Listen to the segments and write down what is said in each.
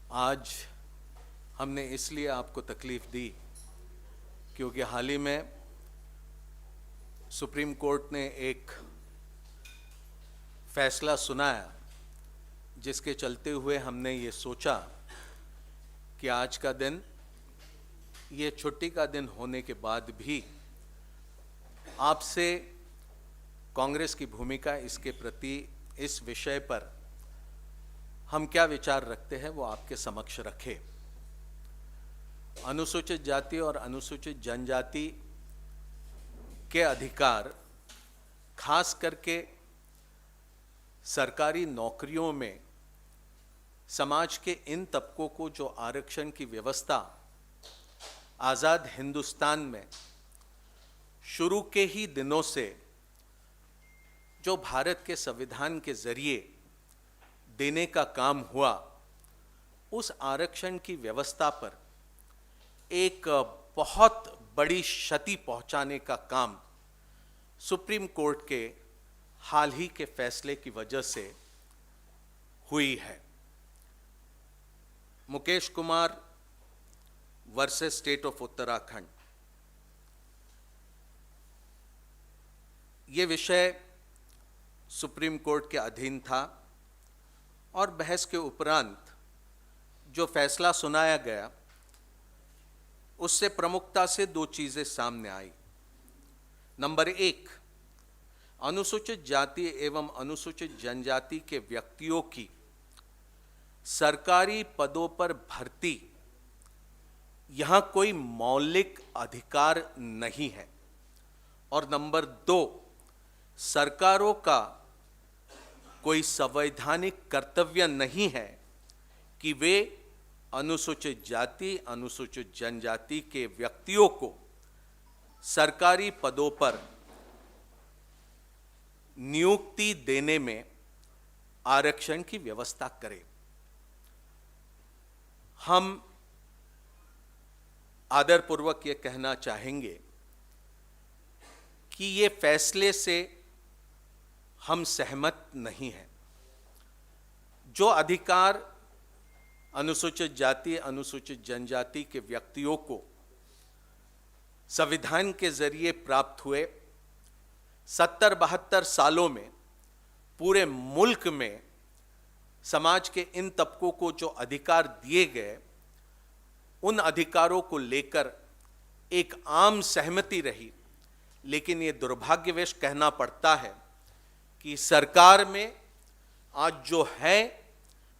आज हमने इसलिए आपको तकलीफ दी क्योंकि हाल ही में सुप्रीम कोर्ट ने एक फैसला सुनाया जिसके चलते हुए हमने ये सोचा कि आज का दिन, ये छुट्टी का दिन होने के बाद भी आपसे कांग्रेस की भूमिका इसके प्रति, इस विषय पर हम क्या विचार रखते हैं वो आपके समक्ष रखे। अनुसूचित जाति और अनुसूचित जनजाति के अधिकार, खास करके सरकारी नौकरियों में समाज के इन तबकों को जो आरक्षण की व्यवस्था आज़ाद हिंदुस्तान में शुरू के ही दिनों से जो भारत के संविधान के जरिए देने का काम हुआ, उस आरक्षण की व्यवस्था पर एक बहुत बड़ी क्षति पहुंचाने का काम सुप्रीम कोर्ट के हाल ही के फैसले की वजह से हुई है। Mukesh Kumar versus state of Uttarakhand, ये विषय सुप्रीम कोर्ट के अधीन था और बहस के उपरांत जो फैसला सुनाया गया उससे प्रमुखता से दो चीजें सामने आई। नंबर एक, अनुसूचित जाति एवं अनुसूचित जनजाति के व्यक्तियों की सरकारी पदों पर भर्ती यहां कोई मौलिक अधिकार नहीं है। और नंबर दो, सरकारों का कोई संवैधानिक कर्तव्य नहीं है कि वे अनुसूचित जाति, अनुसूचित जनजाति के व्यक्तियों को सरकारी पदों पर नियुक्ति देने में आरक्षण की व्यवस्था करें। हम आदरपूर्वक ये कहना चाहेंगे कि ये फैसले से हम सहमत नहीं हैं। जो अधिकार अनुसूचित जाति, अनुसूचित जनजाति के व्यक्तियों को संविधान के जरिए प्राप्त हुए, 70-72 सालों में पूरे मुल्क में समाज के इन तबकों को जो अधिकार दिए गए, उन अधिकारों को लेकर एक आम सहमति रही। लेकिन ये दुर्भाग्यवश कहना पड़ता है कि सरकार में आज जो है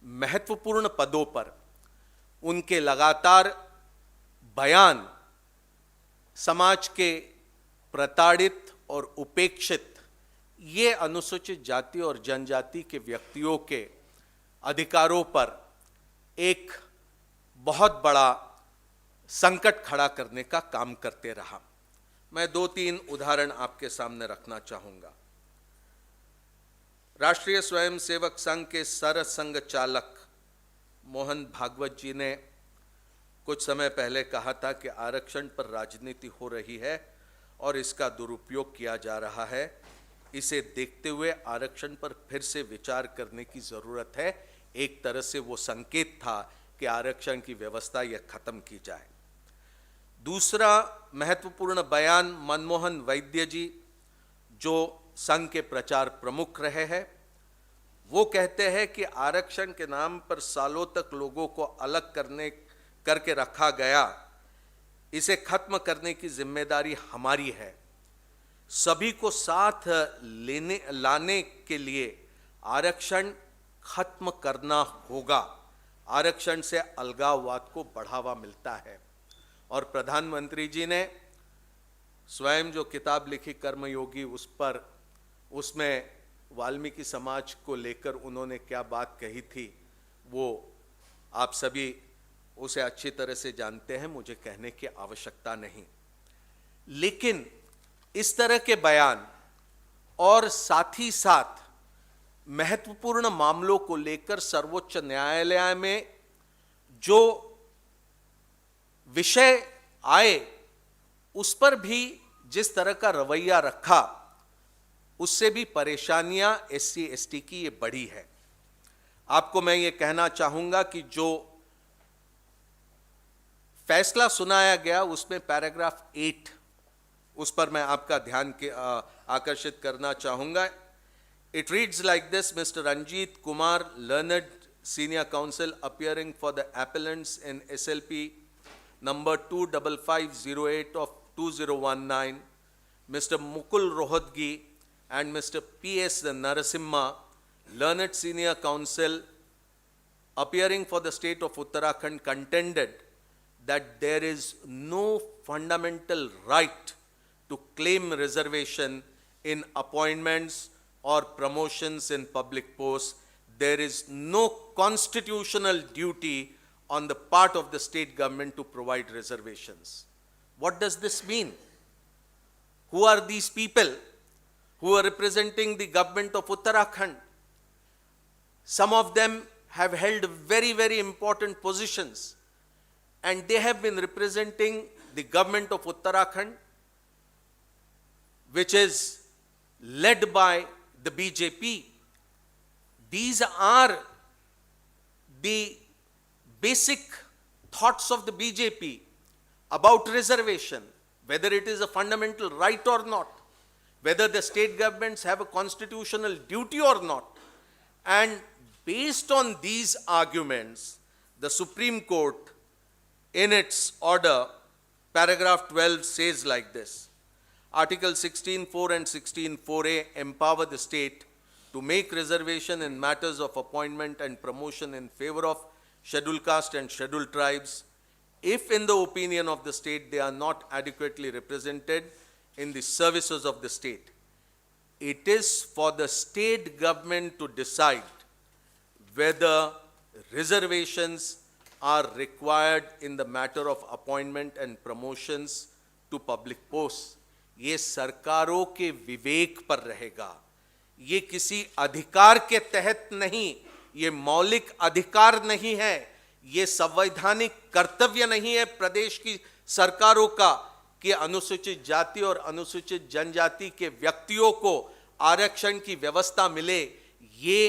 महत्वपूर्ण पदों पर उनके लगातार बयान समाज के प्रताड़ित और उपेक्षित ये अनुसूचित जाति और जनजाति के व्यक्तियों के अधिकारों पर एक बहुत बड़ा संकट खड़ा करने का काम करते रहा। मैं 2-3 उदाहरण आपके सामने रखना चाहूंगा। राष्ट्रीय स्वयंसेवक संघ के सरसंघ चालक मोहन भागवत जी ने कुछ समय पहले कहा था कि आरक्षण पर राजनीति हो रही है और इसका दुरुपयोग किया जा रहा है। इसे देखते हुए आरक्षण पर फिर से विचार करने की जरूरत है। एक तरह से वो संकेत था कि आरक्षण की व्यवस्था यह खत्म की जाए। दूसरा महत्वपूर्ण बयान मनमोहन वैद्य जी, जो संघ के प्रचार प्रमुख रहे हैं, वो कहते हैं कि आरक्षण के नाम पर सालों तक लोगों को अलग करके रखा गया, इसे खत्म करने की जिम्मेदारी हमारी है। सभी को साथ लाने के लिए आरक्षण खत्म करना होगा। आरक्षण से अलगाववाद को बढ़ावा मिलता है। और प्रधानमंत्री जी ने स्वयं जो किताब लिखी कर्मयोगी, उसमें वाल्मीकि समाज को लेकर उन्होंने क्या बात कही थी वो आप सभी उसे अच्छी तरह से जानते हैं, मुझे कहने की आवश्यकता नहीं। लेकिन इस तरह के बयान और साथ ही साथ महत्वपूर्ण मामलों को लेकर सर्वोच्च न्यायालय में जो विषय आए उस पर भी जिस तरह का रवैया रखा, उससे भी परेशानियां SC ST की ये बड़ी है। आपको मैं ये कहना चाहूंगा कि जो फैसला सुनाया गया, उसमें पैराग्राफ 8, उस पर मैं आपका ध्यान आकर्षित करना चाहूंगा. It reads like this: Mr. Ranjit Kumar, learned senior counsel appearing for the appellants in SLP number 25508 of 2019, Mr. Mukul Rohatgi and Mr. P.S. Narasimha, learned senior counsel appearing for the state of Uttarakhand, contended that there is no fundamental right to claim reservation in appointments or promotions in public posts. There is no constitutional duty on the part of the state government to provide reservations. What does this mean? Who are these people who are representing the government of Uttarakhand? Some of them have held very, very important positions, and they have been representing the government of Uttarakhand, which is led by the BJP. These are the basic thoughts of the BJP about reservation, whether it is a fundamental right or not, whether the state governments have a constitutional duty or not. And based on these arguments, the Supreme Court, in its order, paragraph 12 says like this: Article 16.4 and 16.4a empower the state to make reservation in matters of appointment and promotion in favor of scheduled caste and scheduled tribes, if in the opinion of the state they are not adequately represented in the services of the state. It is for the state government to decide whether reservations are required in the matter of appointment and promotions to public posts. ये सरकारों के विवेक पर रहेगा, ये किसी अधिकार के तहत नहीं, ये मौलिक अधिकार नहीं है, ये संवैधानिक कर्तव्य नहीं है प्रदेश की सरकारों का कि अनुसूचित जाति और अनुसूचित जनजाति के व्यक्तियों को आरक्षण की व्यवस्था मिले. ये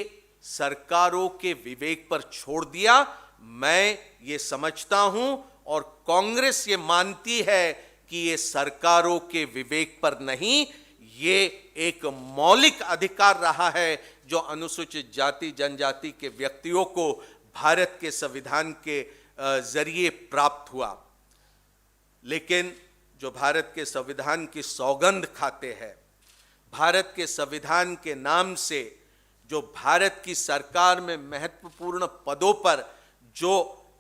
सरकारों के विवेक पर छोड़ दिया. मैं ये समझता हूं और कांग्रेस ये मानती है कि ये सरकारों के विवेक पर नहीं, ये एक मौलिक अधिकार रहा है जो अनुसूचित जाति जनजाति के व्यक्तियों को भारत के संविधान के जरिए प्राप्त हुआ. लेकिन जो भारत के संविधान की सौगंध खाते हैं, भारत के संविधान के नाम से जो भारत की सरकार में महत्वपूर्ण पदों पर जो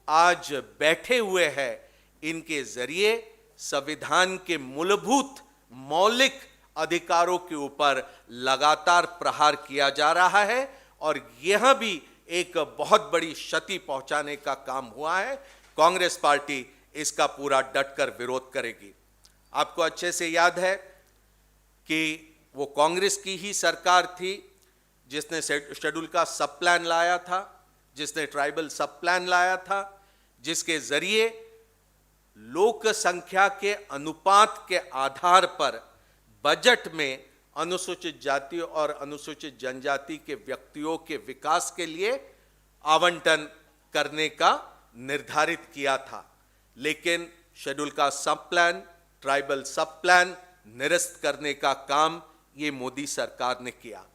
आज बैठे हुए हैं, इनके जरिए संविधान के मूलभूत मौलिक अधिकारों के ऊपर लगातार प्रहार किया जा रहा है और यह भी एक बहुत बड़ी क्षति पहुंचाने का काम हुआ है. कांग्रेस पार्टी इसका पूरा डटकर विरोध करेगी. आपको अच्छे से याद है कि वो कांग्रेस की ही सरकार थी जिसने शेड्यूल का सब प्लान लाया था, जिसने ट्राइबल सब प्लान लाया था, जिसके जरिए लोक संख्या के अनुपात के आधार पर बजट में अनुसूचित जाति और अनुसूचित जनजाति के व्यक्तियों के विकास के लिए आवंटन करने का निर्धारित किया था. लेकिन शेड्यूल का सब प्लान, ट्राइबल सब प्लान निरस्त करने का काम ये मोदी सरकार ने किया.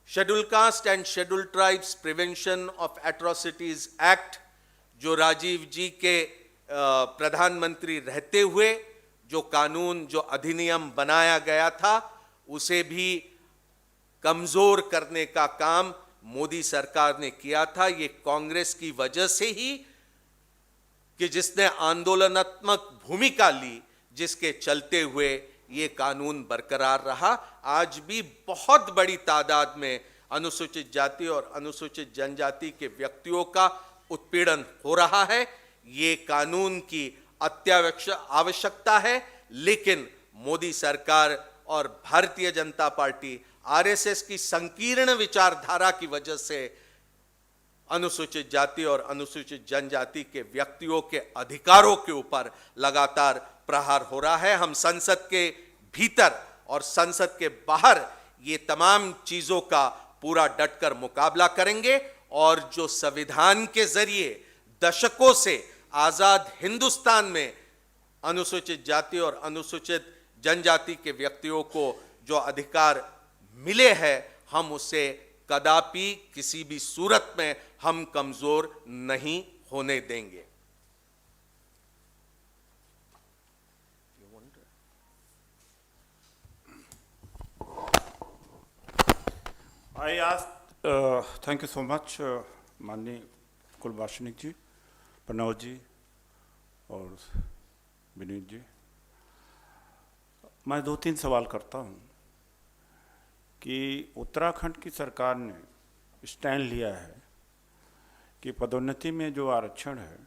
Schedule caste and schedule tribes prevention of atrocities act, जो राजीव जी के प्रधानमंत्री रहते हुए जो कानून, जो अधिनियम बनाया गया था, उसे भी कमजोर करने का काम मोदी सरकार ने किया था. ये कांग्रेस की वजह से ही कि जिसने आंदोलनात्मक भूमिका ली, जिसके चलते हुए ये कानून बरकरार रहा. आज भी बहुत बड़ी तादाद में अनुसूचित जाति और अनुसूचित जनजाति के व्यक्तियों का उत्पीड़न हो रहा है. ये कानून की आवश्यकता है, लेकिन मोदी सरकार और भारतीय जनता पार्टी आरएसएस की संकीर्ण विचारधारा की वजह से अनुसूचित जाति और अनुसूचित जनजाति के व्यक्तियों के अधिकारों के ऊपर लगातार प्रहार हो रहा है. हम संसद के भीतर और संसद के बाहर ये तमाम चीजों का पूरा डटकर मुकाबला करेंगे और जो संविधान के जरिए दशकों से आजाद हिंदुस्तान में अनुसूचित जाति और अनुसूचित जनजाति के व्यक्तियों को जो अधिकार मिले हैं, हम उसे कदापि किसी भी सूरत में हम कमजोर नहीं होने देंगे। I asked, thank you so much, माननीय कुलभाषिणी जी, प्रणव जी और विनीत जी। मैं 2-3 सवाल करता हूँ कि उत्तराखंड की सरकार ने स्टैंड लिया है कि पदोन्नति में जो आरक्षण है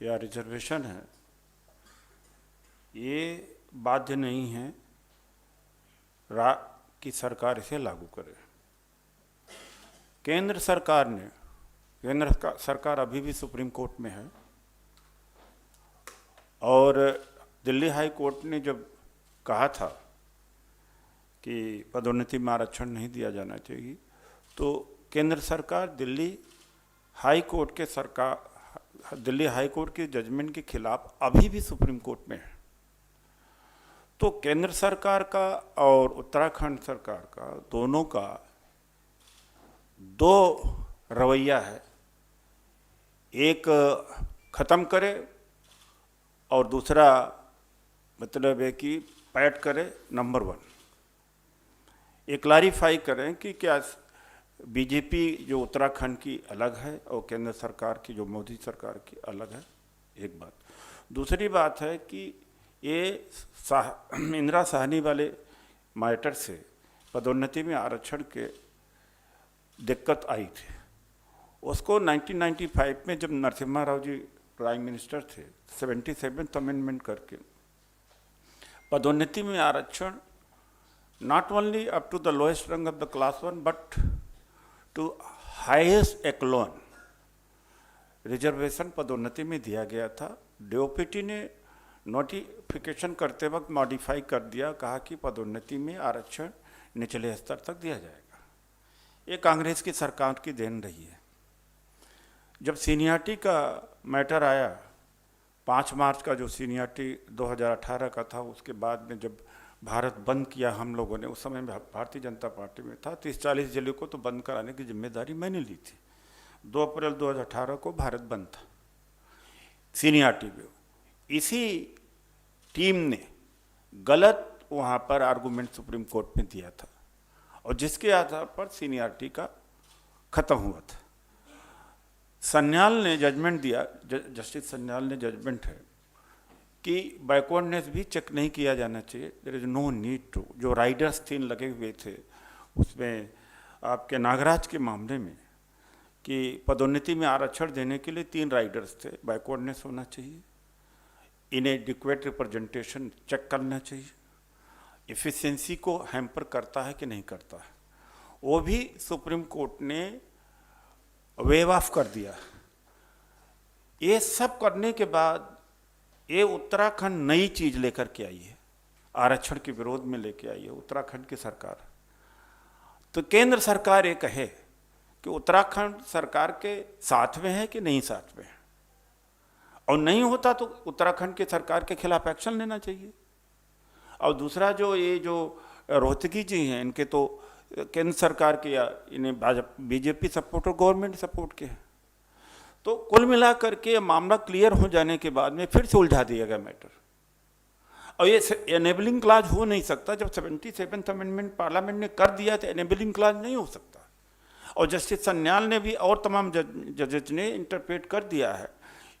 या रिजर्वेशन है, ये बाध्य नहीं है कि सरकार इसे लागू करे। केंद्र सरकार अभी भी सुप्रीम कोर्ट में है और दिल्ली हाई कोर्ट ने जब कहा था कि पदोन्नति में आरक्षण नहीं दिया जाना चाहिए, तो केंद्र सरकार दिल्ली हाई कोर्ट के जजमेंट के खिलाफ अभी भी सुप्रीम कोर्ट में है। तो केंद्र सरकार का और उत्तराखंड सरकार का दोनों का दो रवैया है, एक ख़त्म करे और दूसरा मतलब है कि पैट करे। नंबर 1, ये क्लैरिफाई करें कि क्या बीजेपी जो उत्तराखंड की अलग है और केंद्र सरकार की जो मोदी सरकार की अलग है, एक बात। दूसरी बात है कि ये इंदिरा साहनी वाले मैटर से पदोन्नति में आरक्षण के दिक्कत आई थी, उसको 1995 में जब नरसिम्हा राव जी प्राइम मिनिस्टर थे, 77th अमेंडमेंट करके पदोन्नति में आरक्षण not only up to the lowest rung of the class 1 but to highest echelon reservation पदोन्नति में दिया गया था। डीओपीटी ने नोटिफिकेशन करते वक्त मॉडिफाई कर दिया, कहा कि पदोन्नति में आरक्षण निचले स्तर तक दिया जाएगा। ये कांग्रेस की सरकार की देन रही है। जब सीनियरिटी का मैटर आया, 5 मार्च का जो सीनियरिटी 2018 का था, उसके बाद में जब भारत बंद किया हम लोगों ने, उस समय में भारतीय जनता पार्टी में था, 30-40 जिले को तो बंद कराने की जिम्मेदारी मैंने ली थी। 2 अप्रैल 2018 को भारत बंद था सीनियरिटी में। इसी टीम ने गलत वहाँ पर आर्गूमेंट सुप्रीम कोर्ट में दिया था और जिसके आधार पर सीनियरिटी का खत्म हुआ था। सन्याल ने जजमेंट दिया, जस्टिस सन्याल ने जजमेंट है कि बैकवर्डनेस भी चेक नहीं किया जाना चाहिए। There is no need to. जो राइडर्स 3 लगे हुए थे उसमें आपके नागराज के मामले में कि पदोन्नति में आरक्षण देने के लिए 3 राइडर्स थे, बैकवर्डनेस होना चाहिए, इनएडिक्वेट रिप्रेजेंटेशन चेक करना चाहिए, एफिशिएंसी को हैम्पर करता है कि नहीं करता है, वो भी सुप्रीम कोर्ट ने वेव ऑफ कर दिया। ये सब करने के बाद ये उत्तराखंड नई चीज लेकर के आई है, आरक्षण के विरोध में लेके आई है उत्तराखंड की सरकार। तो केंद्र सरकार ये कहे कि उत्तराखंड सरकार के साथ में है कि नहीं साथ में है, और नहीं होता तो उत्तराखंड की सरकार के खिलाफ एक्शन लेना चाहिए। और दूसरा जो ये जो रोहतगी जी हैं, इनके तो केंद्र सरकार के या इन्हें बीजेपी सपोर्ट और गवर्नमेंट सपोर्ट के हैं। तो कुल मिलाकर के मामला क्लियर हो जाने के बाद में फिर से उलझा दिया गया मैटर। और ये एनेबलिंग क्लाज हो नहीं सकता। जब 77th अमेंडमेंट पार्लियामेंट ने कर दिया तो एनेबलिंग क्लाज नहीं हो सकता। और जस्टिस सन्याल ने भी और तमाम जजेस ने इंटरप्रेट कर दिया है।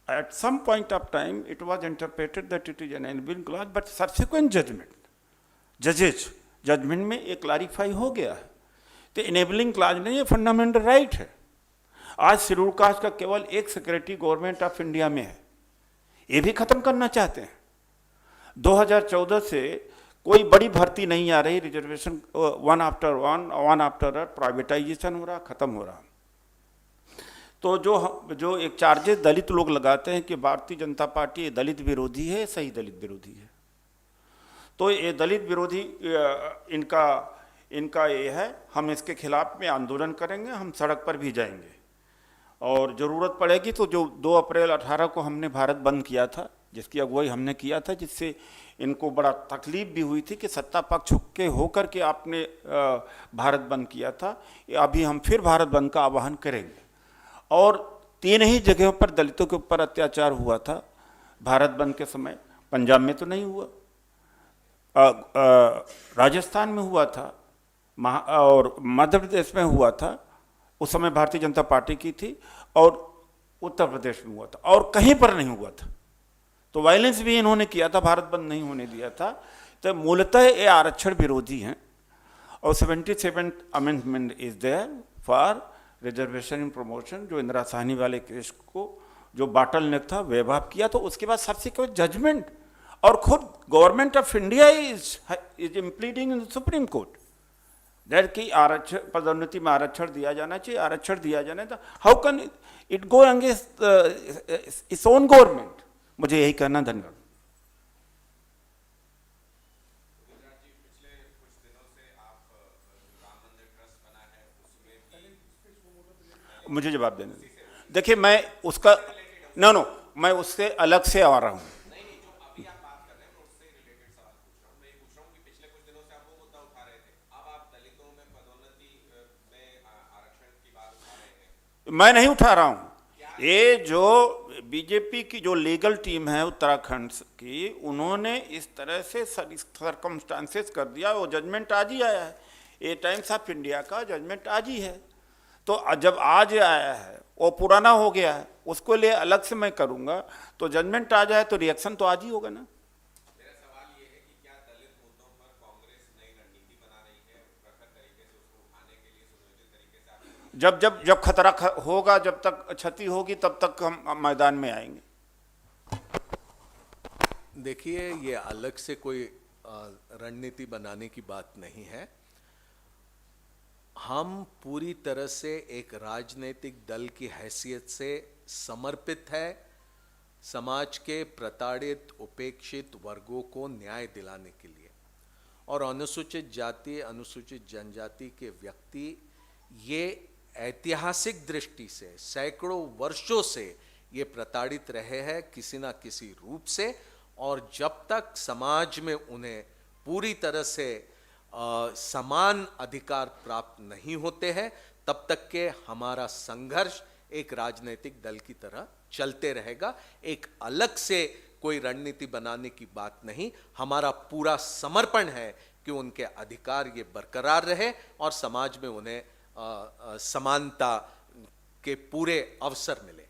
At some point of time, it was interpreted that it is an enabling clause, but subsequent judges judgement में ये क्लैरिफाई हो गया है। तो इनेबलिंग क्लाज नहीं, ये फंडामेंटल राइट है। आज शेड्यूल कास्ट का केवल एक सेक्रेटरी गवर्नमेंट ऑफ इंडिया में है, ये भी खत्म करना चाहते हैं। 2014 से कोई बड़ी भर्ती नहीं आ रही, रिजर्वेशन वन आफ्टर प्राइवेटाइजेशन हो रहा, खत्म हो रहा। तो जो एक चार्जेस दलित लोग लगाते हैं कि भारतीय जनता पार्टी दलित विरोधी है, सही दलित विरोधी है। तो ये दलित विरोधी इनका ये है, हम इसके खिलाफ में आंदोलन करेंगे, हम सड़क पर भी जाएंगे। और ज़रूरत पड़ेगी तो जो 2 अप्रैल 18 को हमने भारत बंद किया था, जिसकी अगुवाई हमने किया था, जिससे इनको बड़ा तकलीफ भी हुई थी कि सत्ता पक्ष के होकर के आपने भारत बंद किया था, अभी हम फिर भारत बंद का आह्वान करेंगे। और 3 ही जगहों पर दलितों के ऊपर अत्याचार हुआ था भारत बंद के समय। पंजाब में तो नहीं हुआ, राजस्थान में हुआ था, और मध्य प्रदेश में हुआ था, उस समय भारतीय जनता पार्टी की थी, और उत्तर प्रदेश में हुआ था, और कहीं पर नहीं हुआ था। तो वायलेंस भी इन्होंने किया था, भारत बंद नहीं होने दिया था। तो मूलतः ये आरक्षण विरोधी हैं। और 77th amendment is there for reservation in promotion, जो इंदिरा साहनी वाले केस को जो बाटल नेक था वैभाव किया। तो उसके बाद सबसेक्वेंट जजमेंट, और खुद government of India is impleading in Supreme Court that कि आरक्षण, पदोन्नति में आरक्षण दिया जाना चाहिए, आरक्षण दिया जाना था। How can it go against its own government? मुझे यही कहना। धन्यवाद। मुझे जवाब देने दीजिए। देखिए, मैं उसका नो मैं उससे अलग से आ रहा हूँ। मैं नहीं उठा रहा हूँ। ये जो बीजेपी की जो लीगल टीम है उत्तराखंड की, उन्होंने इस तरह से सर्कमस्टांसेस कर दिया। वो जजमेंट आज ही आया है, ये टाइम्स ऑफ इंडिया का जजमेंट आज ही है। तो जब आज आया है, वो पुराना हो गया है, उसको लिए अलग से मैं करूँगा। तो जजमेंट आ जाए तो रिएक्शन तो आज ही होगा ना। मेरा सवाल ये है कि क्या दलित मुद्दों पर कांग्रेस नई रणनीति बना रही है, प्रखर तरीके से उसको उठाने के लिए सुनियोजित तरीके से? जब खतरा होगा, जब तक क्षति होगी, तब तक हम मैदान में आएंगे। देखिए, ये अलग से कोई रणनीति बनाने की बात नहीं है। हम पूरी तरह से एक राजनीतिक दल की हैसियत से समर्पित है समाज के प्रताड़ित उपेक्षित वर्गों को न्याय दिलाने के लिए। और अनुसूचित जाति, अनुसूचित जनजाति के व्यक्ति ये ऐतिहासिक दृष्टि से सैकड़ों वर्षों से ये प्रताड़ित रहे हैं किसी ना किसी रूप से। और जब तक समाज में उन्हें पूरी तरह से समान अधिकार प्राप्त नहीं होते हैं, तब तक के हमारा संघर्ष एक राजनीतिक दल की तरह चलते रहेगा। एक अलग से कोई रणनीति बनाने की बात नहीं। हमारा पूरा समर्पण है कि उनके अधिकार ये बरकरार रहे और समाज में उन्हें समानता के पूरे अवसर मिले।